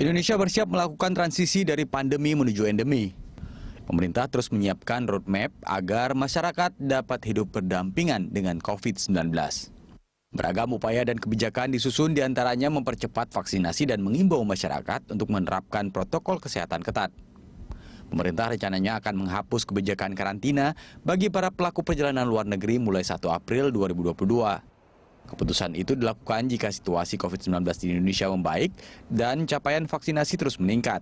Indonesia bersiap melakukan transisi dari pandemi menuju endemi. Pemerintah terus menyiapkan roadmap agar masyarakat dapat hidup berdampingan dengan COVID-19. Beragam upaya dan kebijakan disusun diantaranya mempercepat vaksinasi dan mengimbau masyarakat untuk menerapkan protokol kesehatan ketat. Pemerintah rencananya akan menghapus kebijakan karantina bagi para pelaku perjalanan luar negeri mulai 1 April 2022. Keputusan itu dilakukan jika situasi COVID-19 di Indonesia membaik dan capaian vaksinasi terus meningkat.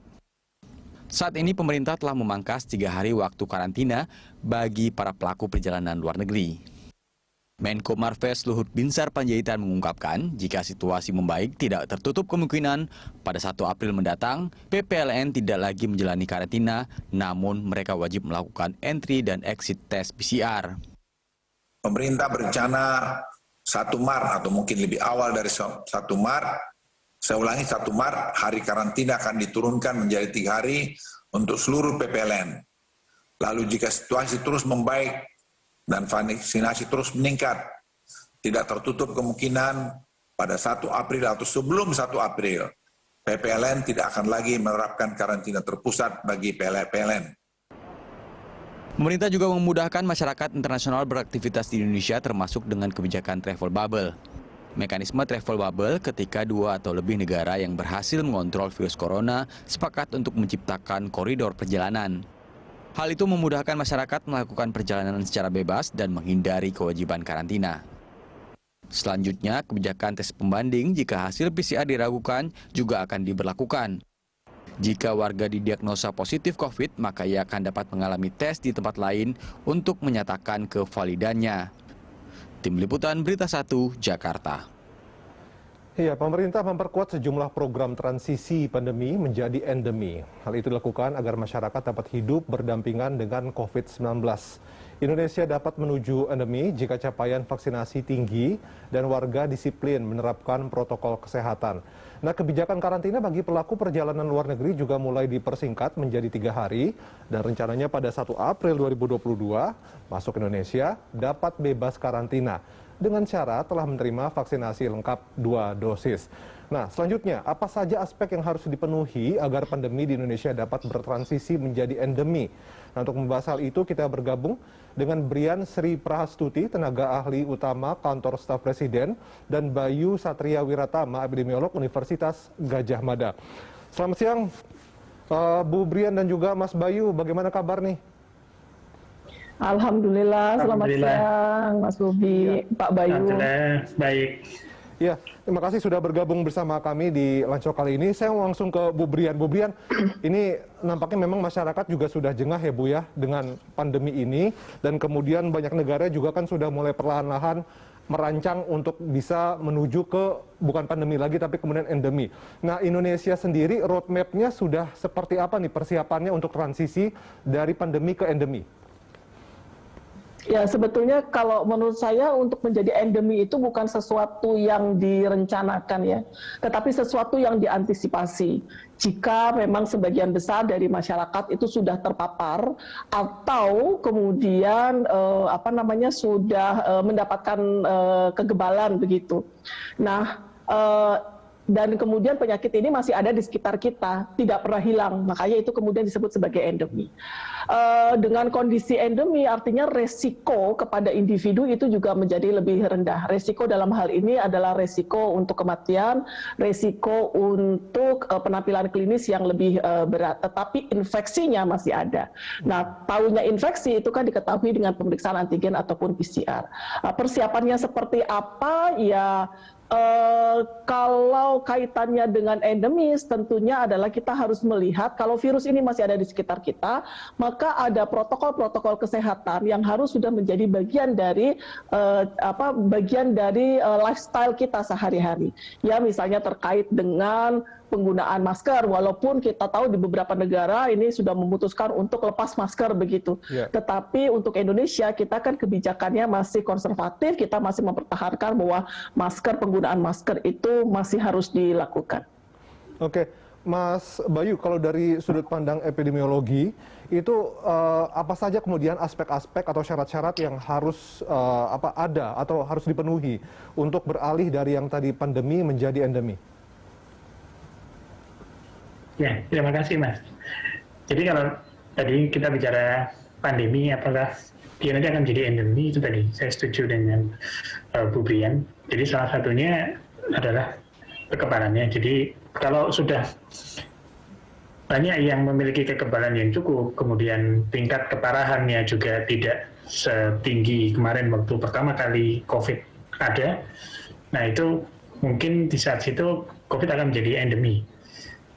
Saat ini pemerintah telah memangkas 3 hari waktu karantina bagi para pelaku perjalanan luar negeri. Menko Marves Luhut Binsar Panjaitan mengungkapkan jika situasi membaik tidak tertutup kemungkinan pada 1 April mendatang PPLN tidak lagi menjalani karantina, namun mereka wajib melakukan entry dan exit tes PCR. Pemerintah berencana 1 Maret atau mungkin lebih awal dari 1 Maret, saya ulangi 1 Maret, hari karantina akan diturunkan menjadi 3 hari untuk seluruh PPLN. Lalu jika situasi terus membaik dan vaksinasi terus meningkat, tidak tertutup kemungkinan pada 1 April atau sebelum 1 April, PPLN tidak akan lagi menerapkan karantina terpusat bagi PLN. Pemerintah juga memudahkan masyarakat internasional beraktivitas di Indonesia termasuk dengan kebijakan travel bubble. Mekanisme travel bubble ketika 2 atau lebih negara yang berhasil mengontrol virus corona sepakat untuk menciptakan koridor perjalanan. Hal itu memudahkan masyarakat melakukan perjalanan secara bebas dan menghindari kewajiban karantina. Selanjutnya, kebijakan tes pembanding jika hasil PCR diragukan juga akan diberlakukan. Jika warga didiagnosa positif COVID, maka ia akan dapat mengalami tes di tempat lain untuk menyatakan kevalidannya. Tim Liputan Berita 1, Jakarta. Iya, pemerintah memperkuat sejumlah program transisi pandemi menjadi endemi. Hal itu dilakukan agar masyarakat dapat hidup berdampingan dengan COVID-19. Indonesia dapat menuju endemi jika capaian vaksinasi tinggi dan warga disiplin menerapkan protokol kesehatan. Nah, kebijakan karantina bagi pelaku perjalanan luar negeri juga mulai dipersingkat menjadi 3 hari dan rencananya pada 1 April 2022 masuk Indonesia dapat bebas karantina dengan syarat telah menerima vaksinasi lengkap 2 dosis. Nah, selanjutnya, apa saja aspek yang harus dipenuhi agar pandemi di Indonesia dapat bertransisi menjadi endemi? Nah, untuk membahas hal itu, kita bergabung dengan Brian Sri Prahastuti, tenaga ahli utama Kantor Staf Presiden, dan Bayu Satria Wiratama, epidemiolog Universitas Gadjah Mada. Selamat siang, Bu Brian dan juga Mas Bayu, bagaimana kabar nih? Alhamdulillah, selamat siang Mas Bobi, ya. Pak Bayu. Alhamdulillah, baik. Ya, terima kasih sudah bergabung bersama kami di Lancok kali ini. Saya langsung ke Bu Brian. Bu Brian, ini nampaknya memang masyarakat juga sudah jengah ya Bu ya dengan pandemi ini. Dan kemudian banyak negara juga kan sudah mulai perlahan-lahan merancang untuk bisa menuju ke bukan pandemi lagi tapi kemudian endemi. Nah, Indonesia sendiri roadmap-nya sudah seperti apa nih persiapannya untuk transisi dari pandemi ke endemi? Ya, sebetulnya kalau menurut saya untuk menjadi endemi itu bukan sesuatu yang direncanakan ya, tetapi sesuatu yang diantisipasi. Jika memang sebagian besar dari masyarakat itu sudah terpapar atau kemudian sudah mendapatkan kegebalan begitu. Nah, dan kemudian penyakit ini masih ada di sekitar kita, tidak pernah hilang, makanya itu kemudian disebut sebagai endemi. Dengan kondisi endemi artinya resiko kepada individu itu juga menjadi lebih rendah. Resiko dalam hal ini adalah resiko untuk kematian, resiko untuk penampilan klinis yang lebih berat, tetapi infeksinya masih ada. Nah, tahunya infeksi itu kan diketahui dengan pemeriksaan antigen ataupun PCR. Persiapannya seperti apa? Ya, kalau kaitannya dengan endemis tentunya adalah kita harus melihat kalau virus ini masih ada di sekitar kita, maka ada protokol-protokol kesehatan yang harus sudah menjadi bagian dari lifestyle kita sehari-hari. Ya, misalnya terkait dengan penggunaan masker, walaupun kita tahu di beberapa negara ini sudah memutuskan untuk lepas masker begitu. Yeah. Tetapi untuk Indonesia kita kan kebijakannya masih konservatif, kita masih mempertahankan bahwa penggunaan masker itu masih harus dilakukan. Oke, Mas Bayu, kalau dari sudut pandang epidemiologi itu apa saja kemudian aspek-aspek atau syarat-syarat yang harus ada atau harus dipenuhi untuk beralih dari yang tadi pandemi menjadi endemi? Ya, terima kasih Mas. Jadi kalau tadi kita bicara pandemi, apakah dia nanti akan jadi endemi, itu tadi saya setuju dengan Bu Brian. Jadi salah satunya adalah kekebalannya. Jadi kalau sudah banyak yang memiliki kekebalan yang cukup, kemudian tingkat keparahannya juga tidak setinggi kemarin waktu pertama kali COVID ada, nah itu mungkin di saat itu COVID akan menjadi endemi.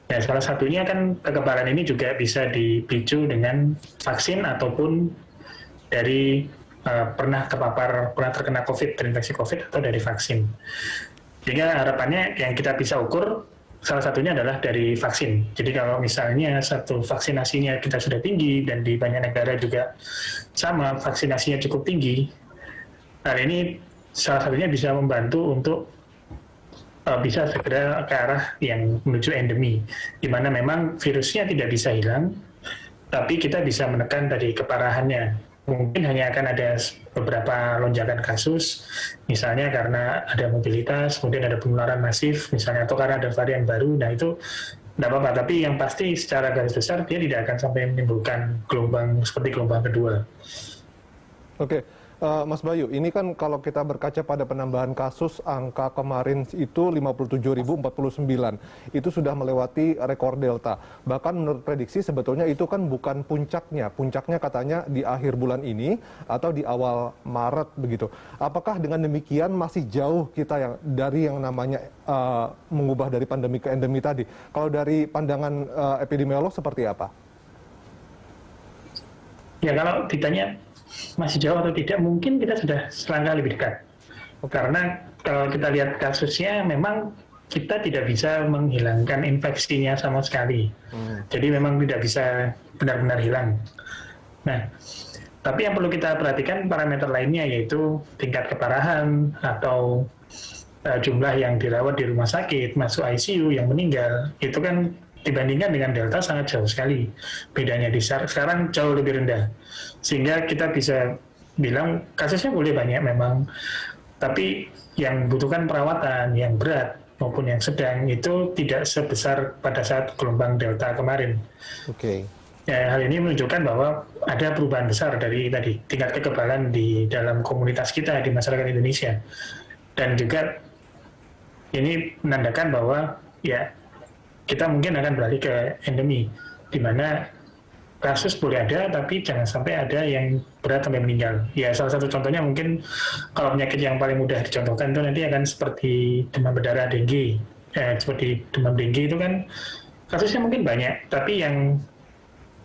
Ya, salah satunya kan kekebalan ini juga bisa dipicu dengan vaksin ataupun dari pernah terkena COVID, terinfeksi COVID atau dari vaksin. Sehingga harapannya yang kita bisa ukur salah satunya adalah dari vaksin. Jadi kalau misalnya satu vaksinasinya kita sudah tinggi dan di banyak negara juga sama vaksinasinya cukup tinggi, hal ini salah satunya bisa membantu untuk bisa segera ke arah yang menuju endemi, di mana memang virusnya tidak bisa hilang, tapi kita bisa menekan dari keparahannya. Mungkin hanya akan ada beberapa lonjakan kasus, misalnya karena ada mobilitas, kemudian ada penularan masif, misalnya, atau karena ada varian baru, nah itu tidak apa-apa. Tapi yang pasti secara garis besar dia tidak akan sampai menimbulkan gelombang seperti gelombang kedua. Oke. Mas Bayu, ini kan kalau kita berkaca pada penambahan kasus, angka kemarin itu 57.049. Itu sudah melewati rekor Delta. Bahkan menurut prediksi sebetulnya itu kan bukan puncaknya. Puncaknya katanya di akhir bulan ini atau di awal Maret begitu. Apakah dengan demikian masih jauh kita dari yang namanya mengubah dari pandemi ke endemi tadi? Kalau dari pandangan epidemiolog seperti apa? Ya, kalau ditanya masih jauh atau tidak, mungkin kita sudah selangkah lebih dekat. Karena kalau kita lihat kasusnya, memang kita tidak bisa menghilangkan infeksinya sama sekali. Jadi memang tidak bisa benar-benar hilang. Nah, tapi yang perlu kita perhatikan parameter lainnya, yaitu tingkat keparahan atau jumlah yang dirawat di rumah sakit, masuk ICU, yang meninggal, itu kan dibandingkan dengan Delta sangat jauh sekali. Bedanya sekarang jauh lebih rendah. Sehingga kita bisa bilang kasusnya boleh banyak memang, tapi yang membutuhkan perawatan yang berat maupun yang sedang itu tidak sebesar pada saat gelombang Delta kemarin. Oke. Ya, hal ini menunjukkan bahwa ada perubahan besar dari tadi tingkat kekebalan di dalam komunitas kita, di masyarakat Indonesia. Dan juga ini menandakan bahwa ya kita mungkin akan beralih ke endemi, di mana kasus boleh ada, tapi jangan sampai ada yang berat sampai meninggal. Ya, salah satu contohnya mungkin kalau penyakit yang paling mudah dicontohkan itu nanti akan seperti demam berdarah dengue. Seperti demam dengue itu kan kasusnya mungkin banyak, tapi yang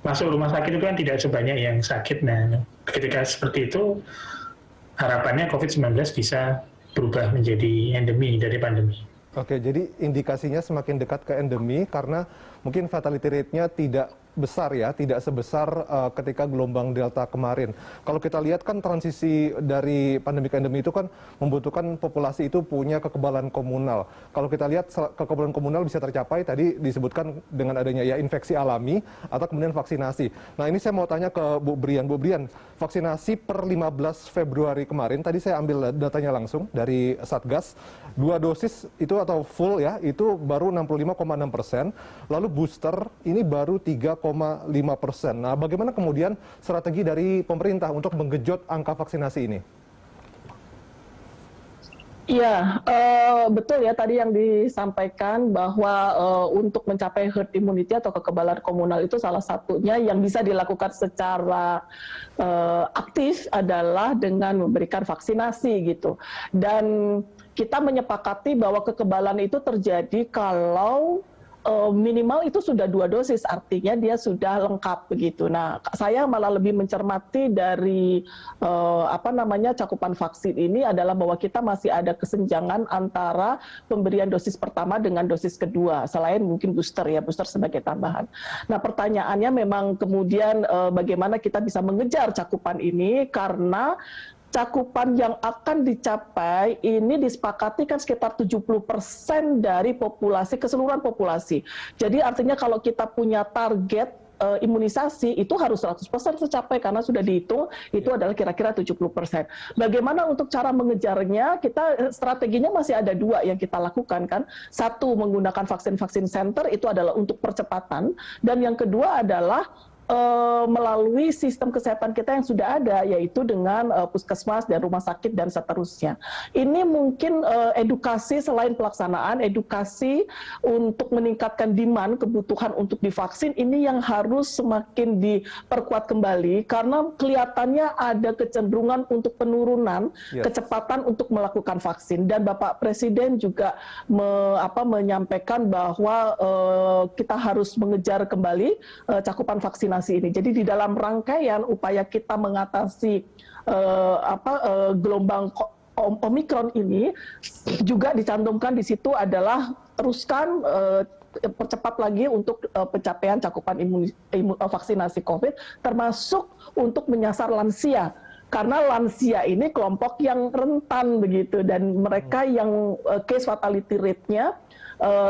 masuk rumah sakit itu kan tidak sebanyak yang sakit. Nah, ketika seperti itu, harapannya COVID-19 bisa berubah menjadi endemi dari pandemi. Oke, jadi indikasinya semakin dekat ke endemi karena mungkin fatality rate-nya tidak besar ya, tidak sebesar ketika gelombang Delta kemarin. Kalau kita lihat kan transisi dari pandemi ke endemi itu kan membutuhkan populasi itu punya kekebalan komunal. Kalau kita lihat kekebalan komunal bisa tercapai tadi disebutkan dengan adanya ya infeksi alami atau kemudian vaksinasi. Nah, ini saya mau tanya ke Bu Brian. Bu Brian, vaksinasi per 15 Februari kemarin, tadi saya ambil datanya langsung dari Satgas, 2 dosis itu atau full ya, itu baru 65,6%, lalu booster ini baru 3,5%. Nah, bagaimana kemudian strategi dari pemerintah untuk menggenjot angka vaksinasi ini? Iya, betul ya tadi yang disampaikan bahwa untuk mencapai herd immunity atau kekebalan komunal itu salah satunya yang bisa dilakukan secara aktif adalah dengan memberikan vaksinasi gitu. Dan kita menyepakati bahwa kekebalan itu terjadi kalau minimal itu sudah 2 dosis, artinya dia sudah lengkap begitu. Nah, saya malah lebih mencermati dari cakupan vaksin ini adalah bahwa kita masih ada kesenjangan antara pemberian dosis pertama dengan dosis kedua, selain mungkin booster sebagai tambahan. Nah, pertanyaannya memang kemudian bagaimana kita bisa mengejar cakupan ini, karena cakupan yang akan dicapai ini disepakati kan sekitar 70% dari populasi, keseluruhan populasi. Jadi artinya kalau kita punya target imunisasi itu harus 100% tercapai karena sudah dihitung itu adalah kira-kira 70%. Bagaimana untuk cara mengejarnya? Kita strateginya masih ada dua yang kita lakukan kan. Satu, menggunakan vaksin center itu adalah untuk percepatan, dan yang kedua adalah melalui sistem kesehatan kita yang sudah ada, yaitu dengan puskesmas dan rumah sakit dan seterusnya. Ini mungkin edukasi selain pelaksanaan, edukasi untuk meningkatkan demand, kebutuhan untuk divaksin, ini yang harus semakin diperkuat kembali, karena kelihatannya ada kecenderungan untuk penurunan kecepatan untuk melakukan vaksin. Dan Bapak Presiden juga menyampaikan bahwa kita harus mengejar kembali cakupan vaksinasi ini. Jadi di dalam rangkaian upaya kita mengatasi gelombang Omikron ini juga dicantumkan di situ adalah teruskan percepat lagi untuk pencapaian cakupan vaksinasi COVID, termasuk untuk menyasar lansia. Karena lansia ini kelompok yang rentan begitu, dan mereka yang case fatality rate-nya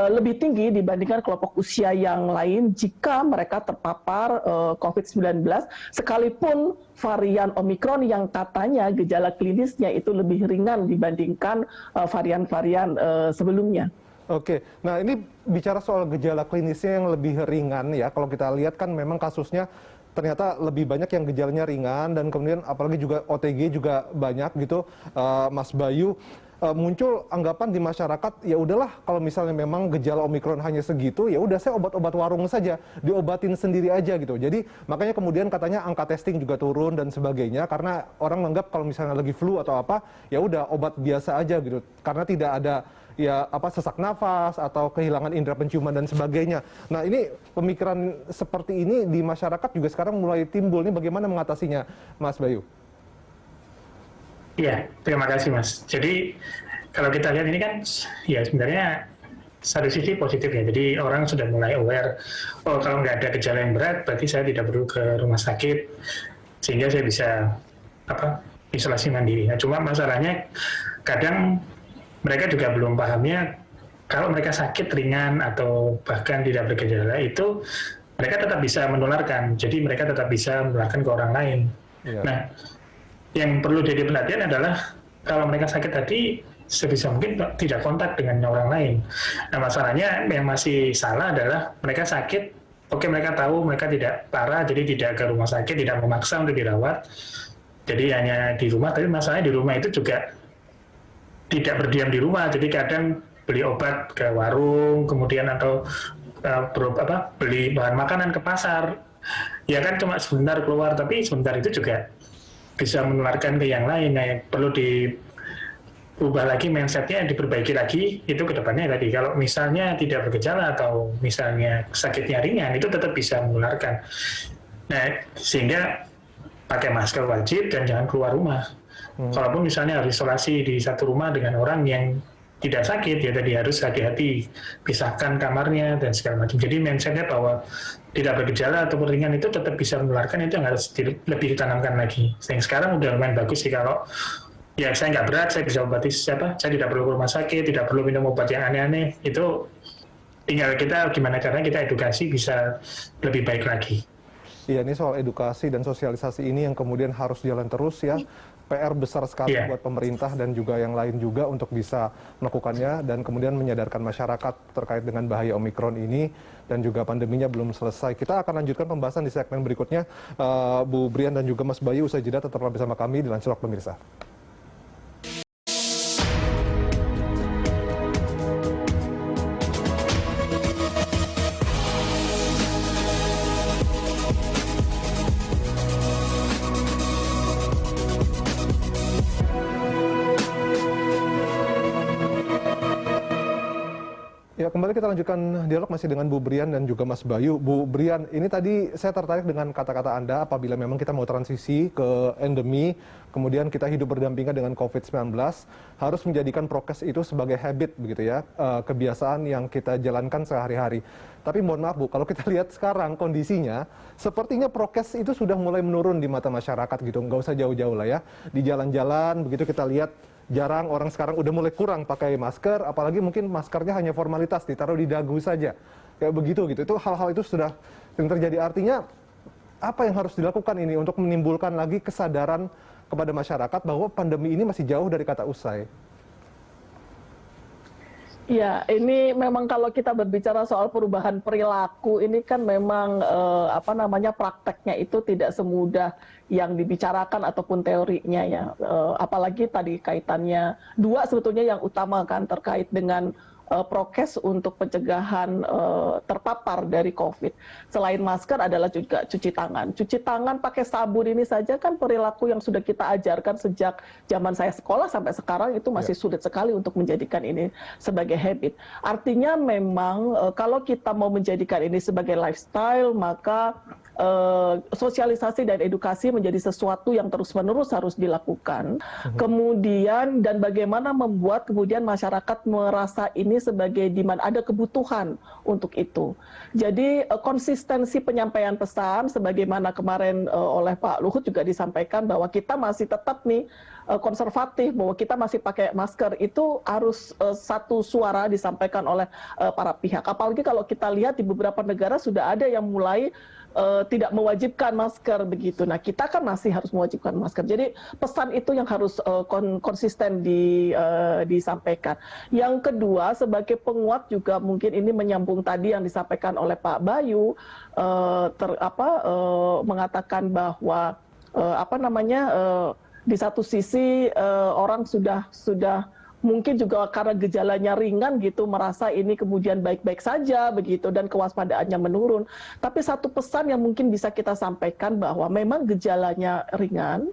lebih tinggi dibandingkan kelompok usia yang lain jika mereka terpapar COVID-19, sekalipun varian Omikron yang katanya gejala klinisnya itu lebih ringan dibandingkan varian-varian sebelumnya. Oke, nah ini bicara soal gejala klinisnya yang lebih ringan ya, kalau kita lihat kan memang kasusnya ternyata lebih banyak yang gejalanya ringan, dan kemudian apalagi juga OTG juga banyak gitu, Mas Bayu. Muncul anggapan di masyarakat, ya udahlah kalau misalnya memang gejala Omikron hanya segitu, ya udah saya obat-obat warung saja, diobatin sendiri aja gitu. Jadi makanya kemudian katanya angka testing juga turun dan sebagainya, karena orang menganggap kalau misalnya lagi flu atau apa, ya udah obat biasa aja gitu, karena tidak ada sesak nafas atau kehilangan indera penciuman dan sebagainya. Nah ini pemikiran seperti ini di masyarakat juga sekarang mulai timbul. Ini bagaimana mengatasinya, Mas Bayu? Iya, terima kasih Mas. Jadi kalau kita lihat ini kan ya sebenarnya satu sisi positif ya. Jadi orang sudah mulai aware, oh kalau nggak ada gejala yang berat berarti saya tidak perlu ke rumah sakit, sehingga saya bisa isolasi mandiri. Nah, cuma masalahnya kadang mereka juga belum pahamnya kalau mereka sakit ringan atau bahkan tidak bergejala itu mereka tetap bisa menularkan. Jadi mereka tetap bisa menularkan ke orang lain. Ya. Nah, yang perlu jadi perhatian adalah kalau mereka sakit tadi sebisa mungkin tidak kontak dengan orang lain. Nah, masalahnya yang masih salah adalah mereka sakit, oke mereka tahu mereka tidak parah, jadi tidak ke rumah sakit, tidak memaksa untuk dirawat, jadi hanya di rumah. Tapi masalahnya di rumah itu juga tidak berdiam di rumah, jadi kadang beli obat ke warung, kemudian atau beli bahan makanan ke pasar, ya kan cuma sebentar keluar, tapi sebentar itu juga bisa menularkan ke yang lain. Nah, yang perlu diubah lagi mindset-nya, diperbaiki lagi, itu ke depannya tadi. Kalau misalnya tidak bergejala atau misalnya sakitnya ringan, itu tetap bisa menularkan. Nah, sehingga pakai masker wajib dan jangan keluar rumah. Kalaupun misalnya harus isolasi di satu rumah dengan orang yang tidak sakit, ya tadi harus hati-hati, pisahkan kamarnya dan segala macam. Jadi mindset-nya bahwa tidak bergejala atau ringan itu tetap bisa menularkan, itu yang harus lebih ditanamkan lagi. Yang sekarang udah lumayan bagus sih, kalau ya saya nggak berat, saya bisa obati saya tidak perlu ke rumah sakit, tidak perlu minum obat yang aneh-aneh, itu tinggal kita gimana caranya kita edukasi bisa lebih baik lagi. Iya, ini soal edukasi dan sosialisasi ini yang kemudian harus jalan terus ya. PR besar sekali buat pemerintah dan juga yang lain juga untuk bisa melakukannya dan kemudian menyadarkan masyarakat terkait dengan bahaya Omikron ini dan juga pandeminya belum selesai. Kita akan lanjutkan pembahasan di segmen berikutnya. Bu Brian dan juga Mas Bayu, usai jeda tetaplah bersama kami di Lancilok Pemirsa. Ya, kembali kita lanjutkan dialog masih dengan Bu Brian dan juga Mas Bayu. Bu Brian, ini tadi saya tertarik dengan kata-kata Anda apabila memang kita mau transisi ke endemi, kemudian kita hidup berdampingan dengan COVID-19, harus menjadikan prokes itu sebagai habit begitu ya, kebiasaan yang kita jalankan sehari-hari. Tapi mohon maaf Bu, kalau kita lihat sekarang kondisinya, sepertinya prokes itu sudah mulai menurun di mata masyarakat gitu, nggak usah jauh-jauh lah ya. Di jalan-jalan begitu kita lihat, jarang orang sekarang udah mulai kurang pakai masker, apalagi mungkin maskernya hanya formalitas, ditaruh di dagu saja. Kayak begitu gitu. Itu hal-hal itu sudah yang terjadi. Artinya apa yang harus dilakukan ini untuk menimbulkan lagi kesadaran kepada masyarakat bahwa pandemi ini masih jauh dari kata usai? Ya, ini memang kalau kita berbicara soal perubahan perilaku, ini kan memang prakteknya itu tidak semudah yang dibicarakan ataupun teorinya ya. Apalagi tadi kaitannya dua sebetulnya yang utama kan terkait dengan prokes untuk pencegahan terpapar dari COVID. Selain masker adalah juga cuci tangan. Cuci tangan pakai sabun ini saja kan perilaku yang sudah kita ajarkan sejak zaman saya sekolah sampai sekarang itu masih sulit sekali untuk menjadikan ini sebagai habit. Artinya memang kalau kita mau menjadikan ini sebagai lifestyle, maka sosialisasi dan edukasi menjadi sesuatu yang terus-menerus harus dilakukan. Kemudian dan bagaimana membuat kemudian masyarakat merasa ini sebagai di mana ada kebutuhan untuk itu. Jadi konsistensi penyampaian pesan sebagaimana kemarin oleh Pak Luhut juga disampaikan bahwa kita masih tetap nih konservatif, bahwa kita masih pakai masker, itu harus satu suara disampaikan oleh para pihak. Apalagi kalau kita lihat di beberapa negara sudah ada yang mulai tidak mewajibkan masker begitu. Nah, kita kan masih harus mewajibkan masker. Jadi pesan itu yang harus konsisten disampaikan. Yang kedua, sebagai penguat juga mungkin ini menyambung tadi yang disampaikan oleh Pak Bayu, mengatakan bahwa di satu sisi orang sudah mungkin juga karena gejalanya ringan gitu merasa ini kemudian baik-baik saja begitu dan kewaspadaannya menurun. Tapi satu pesan yang mungkin bisa kita sampaikan bahwa memang gejalanya ringan,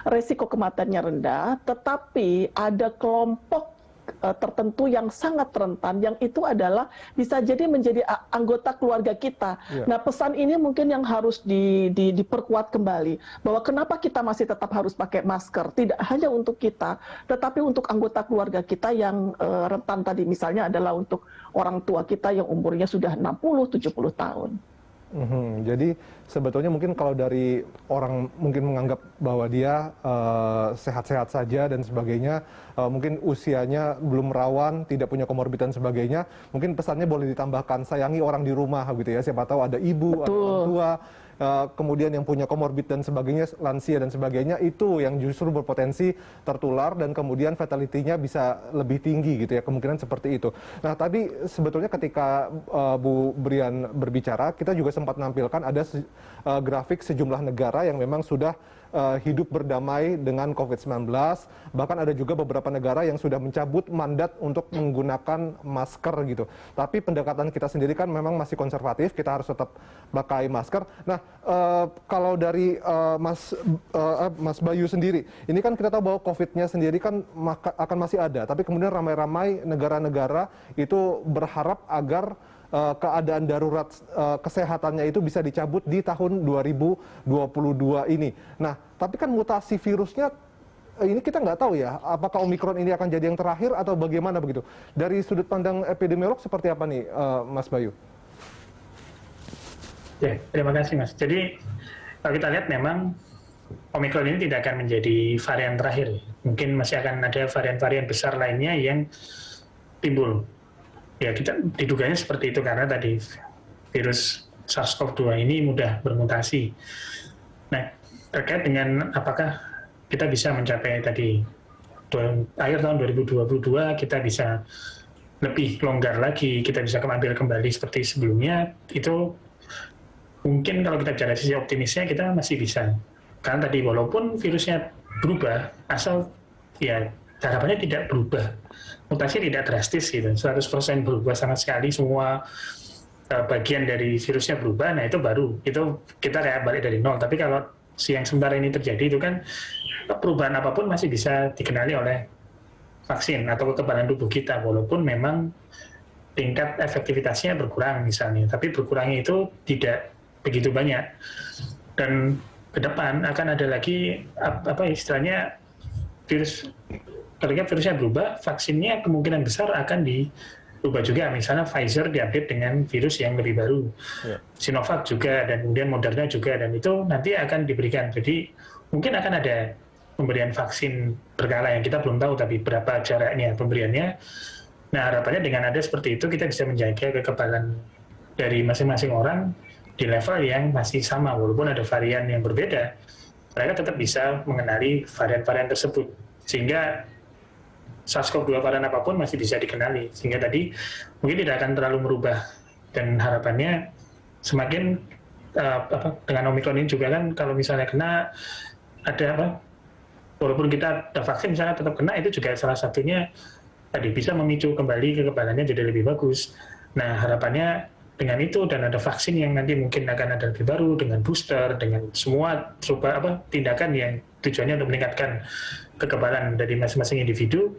resiko kematiannya rendah, tetapi ada kelompok tertentu yang sangat rentan, yang itu adalah bisa jadi menjadi anggota keluarga kita. Nah, pesan ini mungkin yang harus diperkuat kembali, bahwa kenapa kita masih tetap harus pakai masker, tidak hanya untuk kita, tetapi untuk anggota keluarga kita yang rentan tadi, misalnya adalah untuk orang tua kita yang umurnya sudah 60-70 tahun. Jadi sebetulnya mungkin kalau dari orang mungkin menganggap bahwa dia sehat-sehat saja dan sebagainya, mungkin usianya belum rawan, tidak punya komorbid dan sebagainya, mungkin pesannya boleh ditambahkan sayangi orang di rumah gitu ya. Siapa tahu ada ibu, ada orang tua, kemudian yang punya komorbid dan sebagainya, lansia dan sebagainya, itu yang justru berpotensi tertular dan kemudian fatality-nya bisa lebih tinggi gitu ya, kemungkinan seperti itu. Nah, tadi sebetulnya ketika Bu Brian berbicara, kita juga sempat menampilkan ada grafik sejumlah negara yang memang sudah hidup berdamai dengan COVID-19. Bahkan ada juga beberapa negara yang sudah mencabut mandat untuk menggunakan masker gitu. Tapi pendekatan kita sendiri kan memang masih konservatif, kita harus tetap pakai masker. Nah, kalau dari Mas Bayu sendiri, ini kan kita tahu bahwa COVID-nya sendiri kan akan masih ada. Tapi kemudian ramai-ramai negara-negara itu berharap agar keadaan darurat kesehatannya itu bisa dicabut di tahun 2022 ini. Nah, tapi kan mutasi virusnya ini kita nggak tahu ya, apakah Omikron ini akan jadi yang terakhir atau bagaimana begitu. Dari sudut pandang epidemiolog seperti apa nih, Mas Bayu? Ya, terima kasih Mas. Jadi kalau kita lihat memang Omikron ini tidak akan menjadi varian terakhir. Mungkin masih akan ada varian-varian besar lainnya yang timbul. Ya, kita diduganya seperti itu karena tadi virus SARS-CoV-2 ini mudah bermutasi. Nah, terkait dengan apakah kita bisa mencapai tadi akhir tahun 2022 kita bisa lebih longgar lagi, kita bisa kembali seperti sebelumnya, itu mungkin kalau kita bicara sisi optimisnya kita masih bisa. Karena tadi walaupun virusnya berubah, asal ya harapannya tidak berubah. Mutasi tidak drastis gitu, 100% berubah sama sekali, semua bagian dari virusnya berubah, nah itu baru, itu kita kayak balik dari nol. Tapi kalau yang sementara ini terjadi itu kan perubahan apapun masih bisa dikenali oleh vaksin atau kekebalan tubuh kita, walaupun memang tingkat efektivitasnya berkurang misalnya, tapi berkurangnya itu tidak begitu banyak. Dan ke depan akan ada lagi istilahnya ketika virusnya berubah, vaksinnya kemungkinan besar akan diubah juga. Misalnya Pfizer diupdate dengan virus yang lebih baru, Sinovac juga, dan kemudian Moderna juga, dan itu nanti akan diberikan. Jadi mungkin akan ada pemberian vaksin berkala yang kita belum tahu, tapi berapa jaraknya pemberiannya. Nah, harapannya dengan ada seperti itu kita bisa menjaga kekebalan dari masing-masing orang di level yang masih sama, walaupun ada varian yang berbeda, mereka tetap bisa mengenali varian-varian tersebut, sehingga SARS-CoV-2 varian apapun masih bisa dikenali, sehingga tadi mungkin tidak akan terlalu merubah, dan harapannya semakin dengan Omicron ini juga kan, kalau misalnya kena ada walaupun kita ada vaksin misalnya tetap kena, itu juga salah satunya tadi bisa memicu kembali kekebalannya jadi lebih bagus. Nah, harapannya dengan itu dan ada vaksin yang nanti mungkin akan ada lebih baru dengan booster, dengan semua tindakan yang tujuannya untuk meningkatkan kekebalan dari masing-masing individu,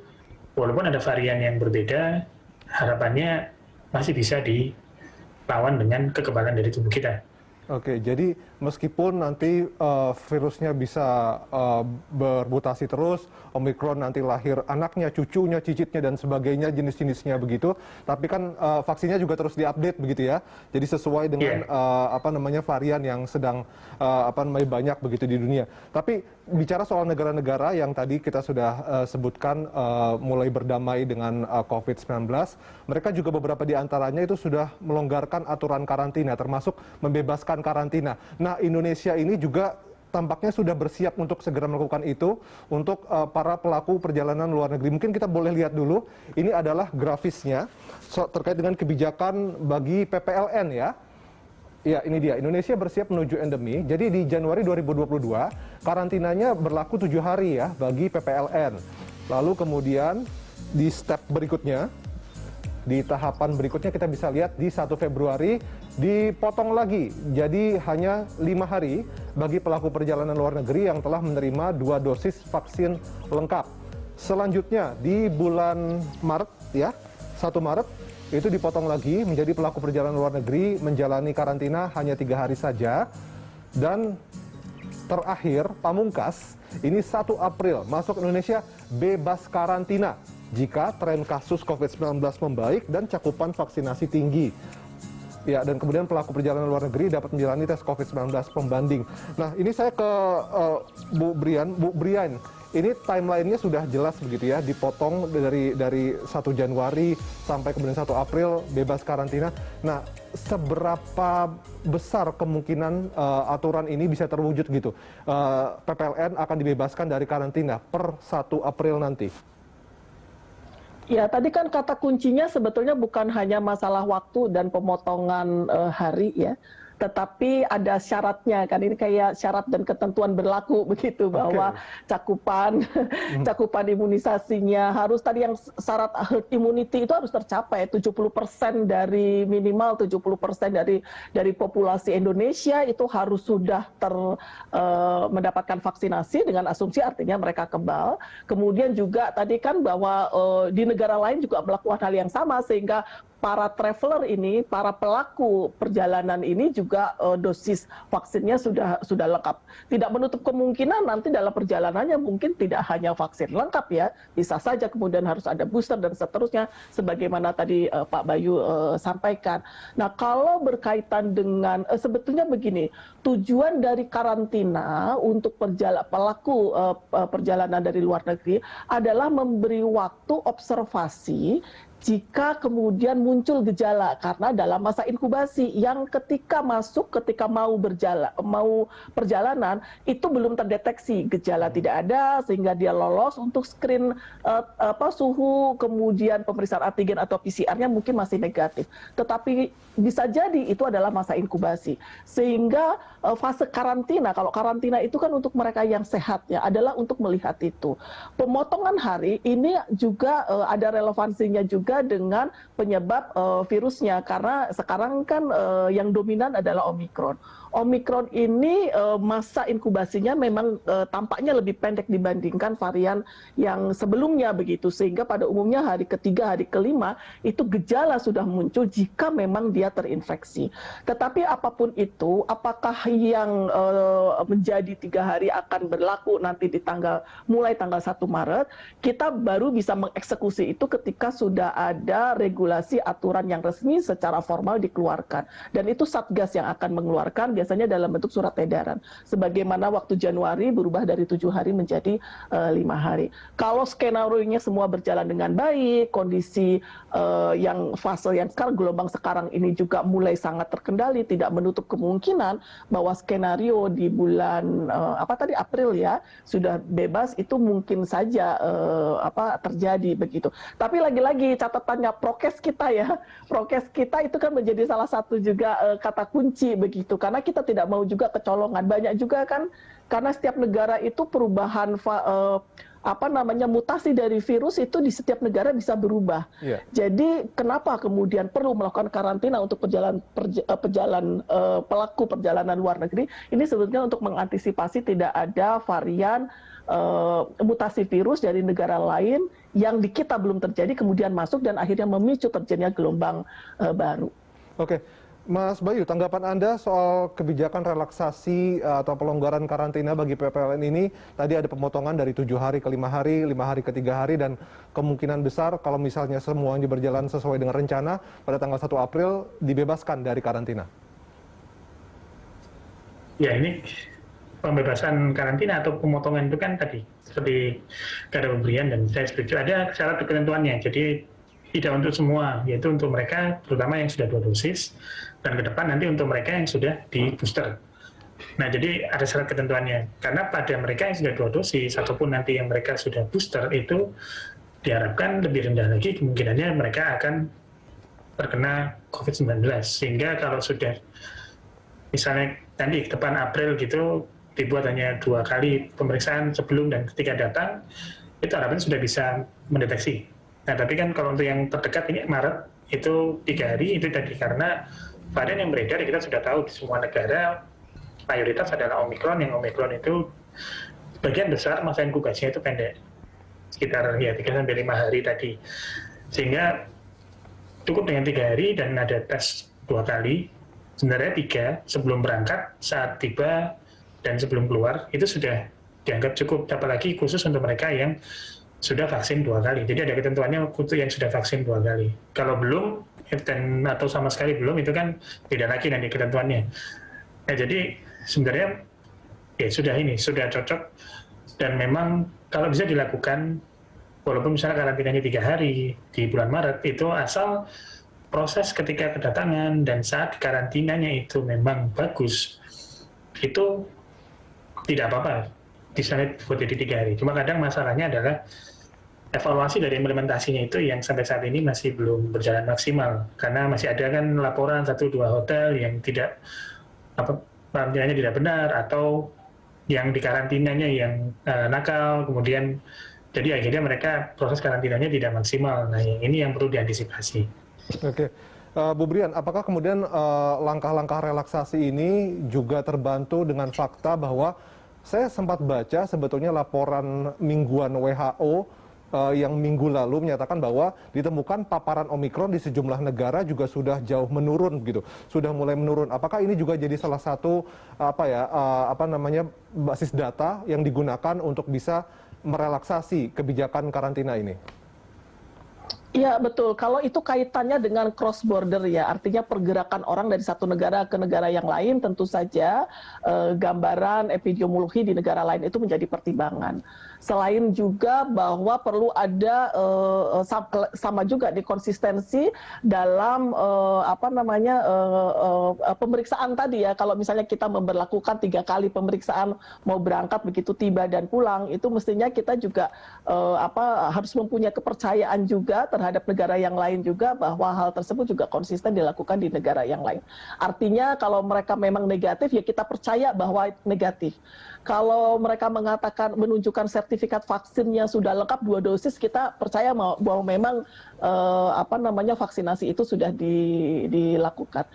walaupun ada varian yang berbeda, harapannya masih bisa dilawan dengan kekebalan dari tubuh kita. Oke, jadi meskipun nanti virusnya bisa bermutasi terus, Omicron nanti lahir anaknya, cucunya, cicitnya, dan sebagainya, jenis-jenisnya begitu, tapi kan vaksinnya juga terus diupdate begitu ya. Jadi sesuai dengan varian yang sedang banyak begitu di dunia. Tapi bicara soal negara-negara yang tadi kita sudah sebutkan mulai berdamai dengan COVID-19, mereka juga beberapa di antaranya itu sudah melonggarkan aturan karantina, termasuk membebaskan karantina. Nah, Indonesia ini juga tampaknya sudah bersiap untuk segera melakukan itu untuk para pelaku perjalanan luar negeri. Mungkin kita boleh lihat dulu, ini adalah grafisnya terkait dengan kebijakan bagi PPLN ya. Ya, ini dia. Indonesia bersiap menuju endemi. Jadi di Januari 2022, karantinanya berlaku 7 hari ya bagi PPLN. Lalu kemudian di step berikutnya, di tahapan berikutnya kita bisa lihat di 1 Februari dipotong lagi. Jadi hanya 5 hari bagi pelaku perjalanan luar negeri yang telah menerima 2 dosis vaksin lengkap. Selanjutnya di bulan Maret ya, 1 Maret, itu dipotong lagi menjadi pelaku perjalanan luar negeri menjalani karantina hanya 3 hari saja. Dan terakhir, pamungkas, ini 1 April masuk Indonesia bebas karantina jika tren kasus COVID-19 membaik dan cakupan vaksinasi tinggi. Ya, dan kemudian pelaku perjalanan luar negeri dapat menjalani tes COVID-19 pembanding. Nah, ini saya ke Bu Brian. Ini timeline-nya sudah jelas begitu ya, dipotong dari 1 Januari sampai kemudian 1 April bebas karantina. Nah, seberapa besar kemungkinan aturan ini bisa terwujud gitu? PPLN akan dibebaskan dari karantina per 1 April nanti. Ya, tadi kan kata kuncinya sebetulnya bukan hanya masalah waktu dan pemotongan hari ya, tetapi ada syaratnya kan, ini kayak syarat dan ketentuan berlaku begitu, bahwa cakupan imunisasinya harus tadi yang syarat herd immunity itu harus tercapai 70% dari minimal 70% dari populasi Indonesia itu harus sudah mendapatkan vaksinasi, dengan asumsi artinya mereka kebal. Kemudian juga tadi kan bahwa di negara lain juga melakukan hal yang sama, sehingga para traveler ini, para pelaku perjalanan ini juga dosis vaksinnya sudah lengkap. Tidak menutup kemungkinan nanti dalam perjalanannya mungkin tidak hanya vaksin lengkap ya, bisa saja kemudian harus ada booster dan seterusnya, sebagaimana tadi Pak Bayu sampaikan. Nah, kalau berkaitan dengan sebetulnya begini, tujuan dari karantina untuk pelaku perjalanan dari luar negeri adalah memberi waktu observasi jika kemudian muncul gejala, karena dalam masa inkubasi yang ketika mau perjalanan itu belum terdeteksi gejala, tidak ada, sehingga dia lolos untuk screen suhu, kemudian pemeriksaan antigen atau PCR-nya mungkin masih negatif. Tetapi bisa jadi itu adalah masa inkubasi, sehingga fase karantina, kalau karantina itu kan untuk mereka yang sehat ya, adalah untuk melihat itu. Pemotongan hari ini juga ada relevansinya juga dengan penyebab virusnya, karena sekarang kan yang dominan adalah Omicron. Omicron ini masa inkubasinya memang tampaknya lebih pendek dibandingkan varian yang sebelumnya begitu, sehingga pada umumnya hari ketiga, hari kelima itu gejala sudah muncul jika memang dia terinfeksi. Tetapi apapun itu, apakah yang menjadi 3 hari akan berlaku nanti mulai tanggal 1 Maret, kita baru bisa mengeksekusi itu ketika sudah ada regulasi aturan yang resmi secara formal dikeluarkan. Dan itu Satgas yang akan mengeluarkan biasanya dalam bentuk surat edaran. Sebagaimana waktu Januari berubah dari 7 hari menjadi 5 hari. Kalau skenario-nya semua berjalan dengan baik, kondisi yang fase yang sekarang, gelombang sekarang ini juga mulai sangat terkendali, tidak menutup kemungkinan bahwa skenario di bulan April ya sudah bebas, itu mungkin saja terjadi begitu. Tapi lagi-lagi catatannya prokes kita ya, prokes kita itu kan menjadi salah satu juga kata kunci begitu, karena kita tidak mau juga kecolongan. Banyak juga kan, karena setiap negara itu perubahan mutasi dari virus itu di setiap negara bisa berubah. Yeah. Jadi kenapa kemudian perlu melakukan karantina untuk pelaku perjalanan luar negeri? Ini sebetulnya untuk mengantisipasi tidak ada varian mutasi virus dari negara lain yang di kita belum terjadi kemudian masuk dan akhirnya memicu terjadinya gelombang baru. Oke. Mas Bayu, tanggapan Anda soal kebijakan relaksasi atau pelonggaran karantina bagi PPLN ini, tadi ada pemotongan dari 7 hari ke 5 hari, 5 hari ke 3 hari, dan kemungkinan besar kalau misalnya semuanya berjalan sesuai dengan rencana, pada tanggal 1 April dibebaskan dari karantina. Ya, ini pembebasan karantina atau pemotongan itu kan tadi, seperti ada pemberian dan saya setuju, ada syarat ketentuannya, jadi tidak untuk semua, yaitu untuk mereka terutama yang sudah 2 dosis, dan ke depan nanti untuk mereka yang sudah di booster. Nah, jadi ada syarat ketentuannya. Karena pada mereka yang sudah 2 dosis, ataupun nanti yang mereka sudah booster, itu diharapkan lebih rendah lagi kemungkinannya mereka akan terkena COVID-19. Sehingga kalau sudah, misalnya nanti ke depan April gitu, dibuat hanya 2 kali pemeriksaan sebelum dan ketika datang, itu harapan sudah bisa mendeteksi. Nah, tapi kan kalau untuk yang terdekat ini Maret, itu 3 hari, itu tadi karena varian yang beredar kita sudah tahu di semua negara mayoritas adalah Omikron, yang Omikron itu sebagian besar masa inkubasinya itu pendek, sekitar ya 3-5 hari tadi, sehingga cukup dengan 3 hari dan ada tes 2 kali, sebenarnya 3 sebelum berangkat, saat tiba, dan sebelum keluar, itu sudah dianggap cukup, apalagi khusus untuk mereka yang sudah vaksin 2 kali. Jadi ada ketentuannya untuk yang sudah vaksin 2 kali. Kalau belum, atau sama sekali belum, itu kan tidak lagi nanti ketentuannya. Nah, jadi sebenarnya ya sudah cocok, dan memang kalau bisa dilakukan, walaupun misalnya karantinanya 3 hari di bulan Maret, itu asal proses ketika kedatangan dan saat karantinanya itu memang bagus, itu tidak apa-apa. Misalnya buat jadi 3 hari. Cuma kadang masalahnya adalah evaluasi dari implementasinya itu yang sampai saat ini masih belum berjalan maksimal, karena masih ada kan laporan 1-2 hotel yang tidak karantinanya tidak benar, atau yang di karantinanya yang nakal, kemudian jadi akhirnya mereka proses karantinanya tidak maksimal. Nah, ini yang perlu diantisipasi. Oke. Bu Brian, apakah kemudian langkah-langkah relaksasi ini juga terbantu dengan fakta bahwa saya sempat baca sebetulnya laporan mingguan WHO yang minggu lalu menyatakan bahwa ditemukan paparan Omikron di sejumlah negara juga sudah jauh menurun gitu, sudah mulai menurun. Apakah ini juga jadi salah satu basis data yang digunakan untuk bisa merelaksasi kebijakan karantina ini? Iya betul, kalau itu kaitannya dengan cross border ya, artinya pergerakan orang dari satu negara ke negara yang lain, tentu saja gambaran epidemiologi di negara lain itu menjadi pertimbangan. Selain juga bahwa perlu ada sama juga di konsistensi dalam pemeriksaan tadi ya. Kalau misalnya kita memberlakukan 3 kali pemeriksaan mau berangkat begitu tiba dan pulang, itu mestinya kita juga harus mempunyai kepercayaan juga terhadap negara yang lain juga bahwa hal tersebut juga konsisten dilakukan di negara yang lain. Artinya kalau mereka memang negatif ya kita percaya bahwa negatif. Kalau mereka mengatakan menunjukkan sertifikat vaksinnya sudah lengkap 2 dosis, kita percaya bahwa memang vaksinasi itu sudah dilakukan.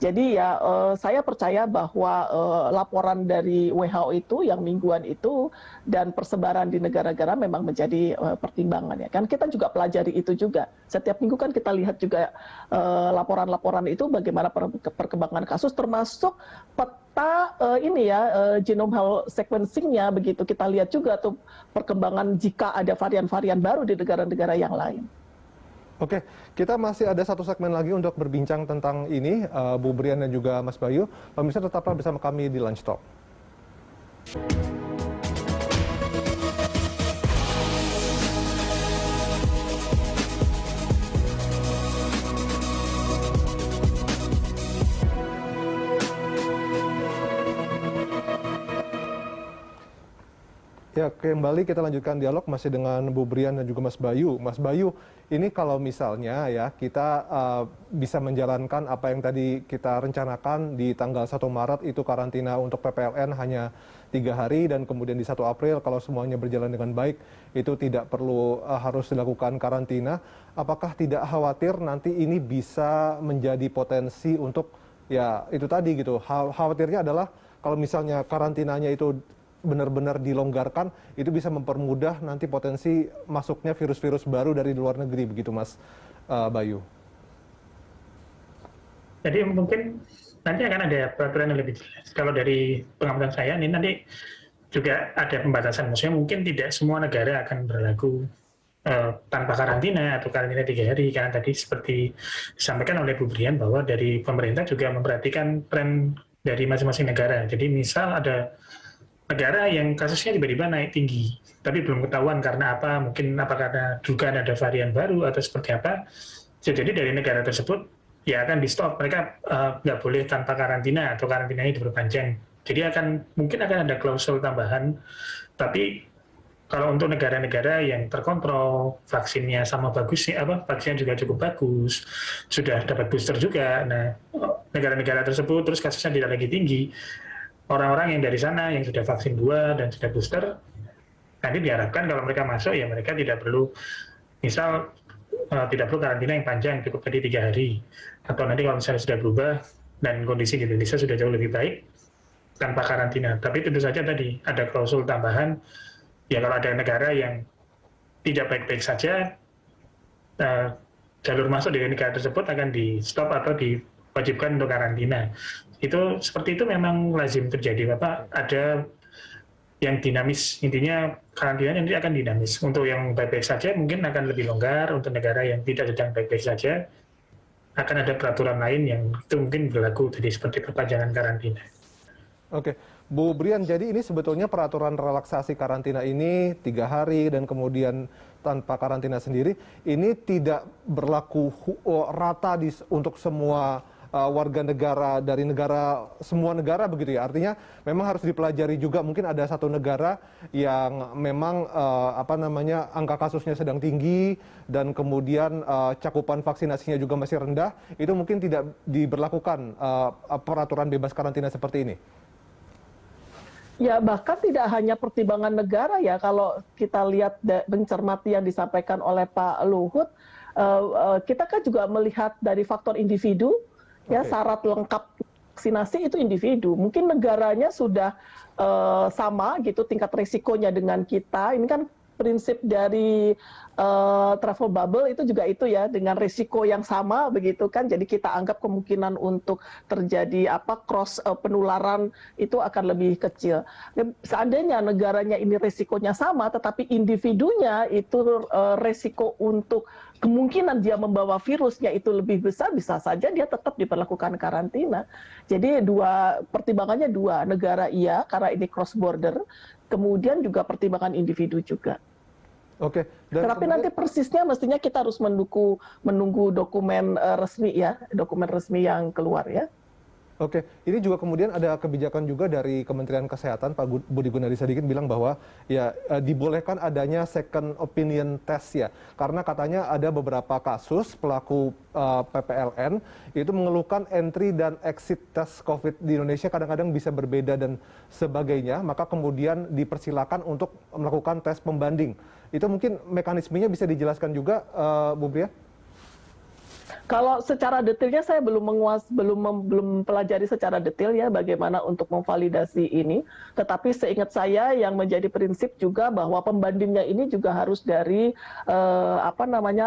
Jadi ya saya percaya bahwa laporan dari WHO itu yang mingguan itu dan persebaran di negara-negara memang menjadi pertimbangan ya. Kan kita juga pelajari itu juga. Setiap minggu kan kita lihat juga laporan-laporan itu bagaimana perkembangan kasus, termasuk peta genome whole sequencing-nya begitu. Kita lihat juga tuh perkembangan jika ada varian-varian baru di negara-negara yang lain. Oke, kita masih ada satu segmen lagi untuk berbincang tentang ini, Bu Brian dan juga Mas Bayu. Pemirsa tetaplah bersama kami di Lunch Talk. Ya, kembali kita lanjutkan dialog masih dengan Bu Brian dan juga Mas Bayu. Mas Bayu, ini kalau misalnya ya kita bisa menjalankan apa yang tadi kita rencanakan di tanggal 1 Maret itu karantina untuk PPLN hanya 3 hari dan kemudian di 1 April kalau semuanya berjalan dengan baik itu tidak perlu harus dilakukan karantina. Apakah tidak khawatir nanti ini bisa menjadi potensi untuk ya itu tadi gitu. Khawatirnya adalah kalau misalnya karantinanya itu benar-benar dilonggarkan, itu bisa mempermudah nanti potensi masuknya virus-virus baru dari luar negeri, begitu Mas Bayu? Jadi mungkin nanti akan ada peraturan yang lebih jelas. Kalau dari pengamatan saya, ini nanti juga ada pembatasan. Maksudnya mungkin tidak semua negara akan berlaku tanpa karantina atau karantina 3 hari. Karena tadi seperti disampaikan oleh Bu Brian bahwa dari pemerintah juga memperhatikan tren dari masing-masing negara. Jadi misal ada negara yang kasusnya tiba-tiba naik tinggi, tapi belum ketahuan karena apa, mungkin apa karena dugaan ada varian baru atau seperti apa. Jadi dari negara tersebut ya akan di stop, mereka nggak boleh tanpa karantina atau karantinanya diperpanjang. Jadi mungkin akan ada klausul tambahan, tapi kalau untuk negara-negara yang terkontrol, vaksinnya sama bagusnya, vaksinnya juga cukup bagus, sudah dapat booster juga, nah negara-negara tersebut terus kasusnya tidak lagi tinggi, orang-orang yang dari sana yang sudah vaksin 2 dan sudah booster, nanti diharapkan kalau mereka masuk ya mereka tidak perlu, misal tidak perlu karantina yang panjang, cukup tadi 3 hari. Atau nanti kalau misalnya sudah berubah dan kondisi di Indonesia sudah jauh lebih baik, tanpa karantina. Tapi tentu saja tadi ada klausul tambahan, ya kalau ada negara yang tidak baik-baik saja, jalur masuk dari negara tersebut akan di stop atau diwajibkan untuk karantina. Itu seperti itu memang lazim terjadi, Bapak. Ada yang dinamis, intinya karantina nanti akan dinamis. Untuk yang baik-baik saja mungkin akan lebih longgar, untuk negara yang tidak sedang baik-baik saja akan ada peraturan lain yang itu mungkin berlaku tadi seperti perpanjangan karantina. Oke, Bu Brian, jadi ini sebetulnya peraturan relaksasi karantina ini 3 hari dan kemudian tanpa karantina sendiri, ini tidak berlaku rata untuk semua warga negara dari semua negara begitu ya. Artinya memang harus dipelajari juga, mungkin ada satu negara yang memang angka kasusnya sedang tinggi dan kemudian cakupan vaksinasinya juga masih rendah, itu mungkin tidak diberlakukan peraturan bebas karantina seperti ini. Ya, bahkan tidak hanya pertimbangan negara ya, kalau kita lihat mencermati yang disampaikan oleh Pak Luhut, kita kan juga melihat dari faktor individu. Ya, syarat lengkap vaksinasi itu individu. Mungkin negaranya sudah sama gitu tingkat risikonya dengan kita. Ini kan prinsip dari travel bubble itu juga itu ya, dengan risiko yang sama begitu kan. Jadi kita anggap kemungkinan untuk terjadi cross penularan itu akan lebih kecil. Seandainya negaranya ini risikonya sama, tetapi individunya itu risiko untuk kemungkinan dia membawa virusnya itu lebih besar, bisa saja dia tetap diperlakukan karantina. Jadi pertimbangannya dua, negara iya karena ini cross border, kemudian juga pertimbangan individu juga. Oke. Tetapi nanti persisnya mestinya kita harus menunggu dokumen resmi ya, dokumen resmi yang keluar ya. Oke, ini juga kemudian ada kebijakan juga dari Kementerian Kesehatan, Pak Budi Gunadisadikin bilang bahwa ya dibolehkan adanya second opinion test ya, karena katanya ada beberapa kasus pelaku PPLN itu mengeluhkan entry dan exit test COVID di Indonesia kadang-kadang bisa berbeda dan sebagainya, maka kemudian dipersilakan untuk melakukan tes pembanding. Itu mungkin mekanismenya bisa dijelaskan juga, Bu Bria? Kalau secara detailnya saya belum pelajari secara detail ya bagaimana untuk memvalidasi ini. Tetapi seingat saya yang menjadi prinsip juga bahwa pembandingnya ini juga harus dari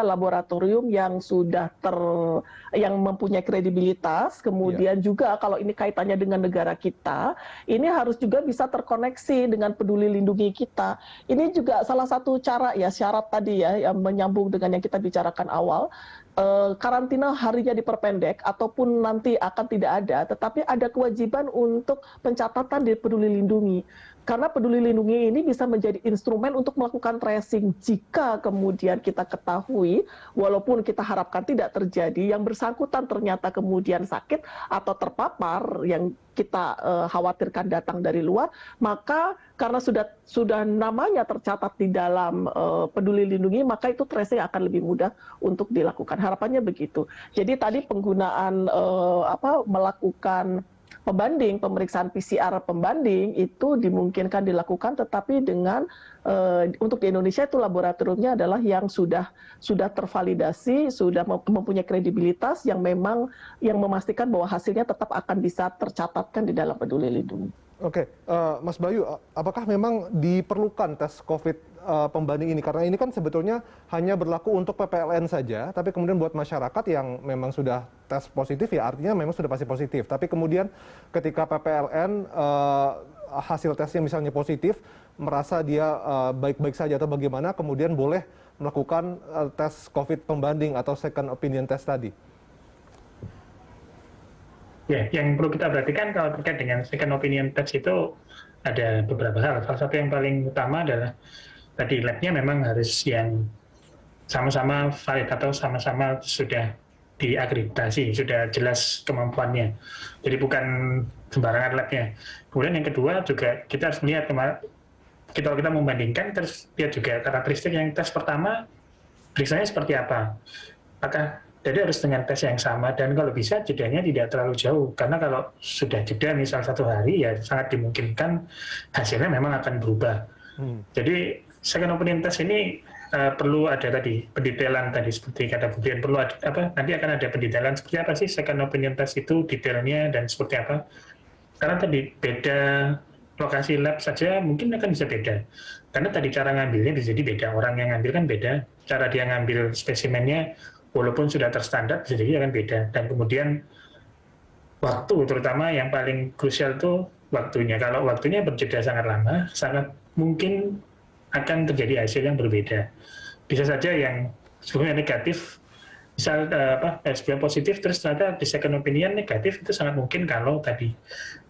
laboratorium yang yang mempunyai kredibilitas. Kemudian juga kalau ini kaitannya dengan negara kita, ini harus juga bisa terkoneksi dengan Peduli Lindungi kita. Ini juga salah satu cara ya, syarat tadi ya yang menyambung dengan yang kita bicarakan awal. Karantina harinya diperpendek ataupun nanti akan tidak ada, tetapi ada kewajiban untuk pencatatan di Peduli Lindungi. Karena Peduli Lindungi ini bisa menjadi instrumen untuk melakukan tracing jika kemudian kita ketahui, walaupun kita harapkan tidak terjadi, yang bersangkutan ternyata kemudian sakit atau terpapar yang kita khawatirkan datang dari luar, maka karena sudah namanya tercatat di dalam Peduli Lindungi, maka itu tracing akan lebih mudah untuk dilakukan. Harapannya begitu. Jadi tadi penggunaan melakukan pemeriksaan PCR pembanding itu dimungkinkan dilakukan, tetapi dengan untuk di Indonesia itu laboratoriumnya adalah yang sudah tervalidasi, sudah mempunyai kredibilitas yang memang yang memastikan bahwa hasilnya tetap akan bisa tercatatkan di dalam Peduli Lindungi. Oke, Mas Bayu, apakah memang diperlukan tes COVID pembanding ini? Karena ini kan sebetulnya hanya berlaku untuk PPLN saja, tapi kemudian buat masyarakat yang memang sudah tes positif ya artinya memang sudah pasti positif. Tapi kemudian ketika PPLN hasil tesnya misalnya positif, merasa dia baik-baik saja atau bagaimana, kemudian boleh melakukan tes COVID pembanding atau second opinion test tadi? Ya, yang perlu kita perhatikan kalau terkait dengan second opinion test itu ada beberapa hal. Salah satu yang paling utama adalah tadi labnya memang harus yang sama-sama valid atau sama-sama sudah diakreditasi, sudah jelas kemampuannya. Jadi bukan sembarangan labnya. Kemudian yang kedua juga kita harus melihat kalau kita membandingkan, terus lihat juga karakteristik yang tes pertama, periksanya seperti apa. Jadi harus dengan tes yang sama, dan kalau bisa jedanya tidak terlalu jauh. Karena kalau sudah jeda misal 1 hari, ya sangat dimungkinkan hasilnya memang akan berubah. Jadi second opinion test ini perlu ada tadi pendetailan tadi seperti kata Bu Brian, perlu ada, nanti akan ada pendetailan seperti apa sih second opinion test itu, detailnya dan seperti apa. Karena tadi beda lokasi lab saja mungkin akan bisa beda. Karena tadi cara ngambilnya bisa jadi beda, orang yang ngambil kan beda, cara dia ngambil spesimennya walaupun sudah terstandar bisa jadi akan beda. Dan kemudian waktu terutama yang paling krusial itu waktunya. Kalau waktunya berjeda sangat lama, sangat mungkin akan terjadi hasil yang berbeda. Bisa saja yang sebelumnya negatif, misal SPM positif, terus ternyata di second opinion negatif, itu sangat mungkin kalau tadi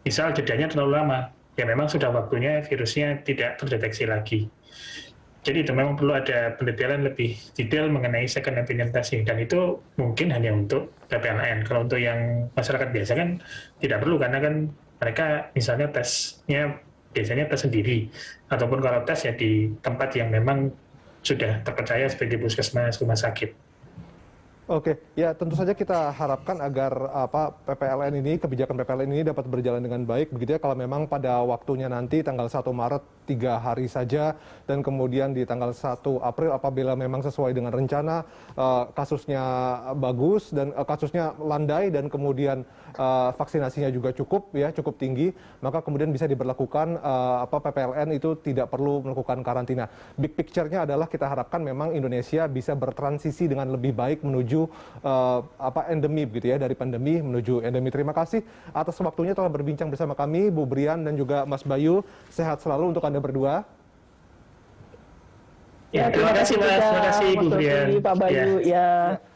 misal jedanya terlalu lama, ya memang sudah waktunya virusnya tidak terdeteksi lagi. Jadi itu memang perlu ada pendetailan lebih detail mengenai second opinion testing, dan itu mungkin hanya untuk PPLN. Kalau untuk yang masyarakat biasa kan tidak perlu, karena kan mereka misalnya tesnya biasanya tes sendiri, ataupun kalau tes ya di tempat yang memang sudah terpercaya seperti puskesmas, rumah sakit. Oke, ya tentu saja kita harapkan agar PPLN ini, kebijakan PPLN ini dapat berjalan dengan baik. Begitu ya, kalau memang pada waktunya nanti tanggal 1 Maret 3 hari saja, dan kemudian di tanggal 1 April apabila memang sesuai dengan rencana, kasusnya bagus dan kasusnya landai dan kemudian vaksinasinya juga cukup tinggi, maka kemudian bisa diberlakukan PPLN itu tidak perlu melakukan karantina. Big picture-nya adalah kita harapkan memang Indonesia bisa bertransisi dengan lebih baik menuju endemi begitu ya, dari pandemi menuju endemi. Terima kasih atas waktunya telah berbincang bersama kami, Bu Brian dan juga Mas Bayu. Sehat selalu untuk Anda berdua. Ya, terima kasih Mas, terima kasih Bu Brian. Pak Bayu. Ya.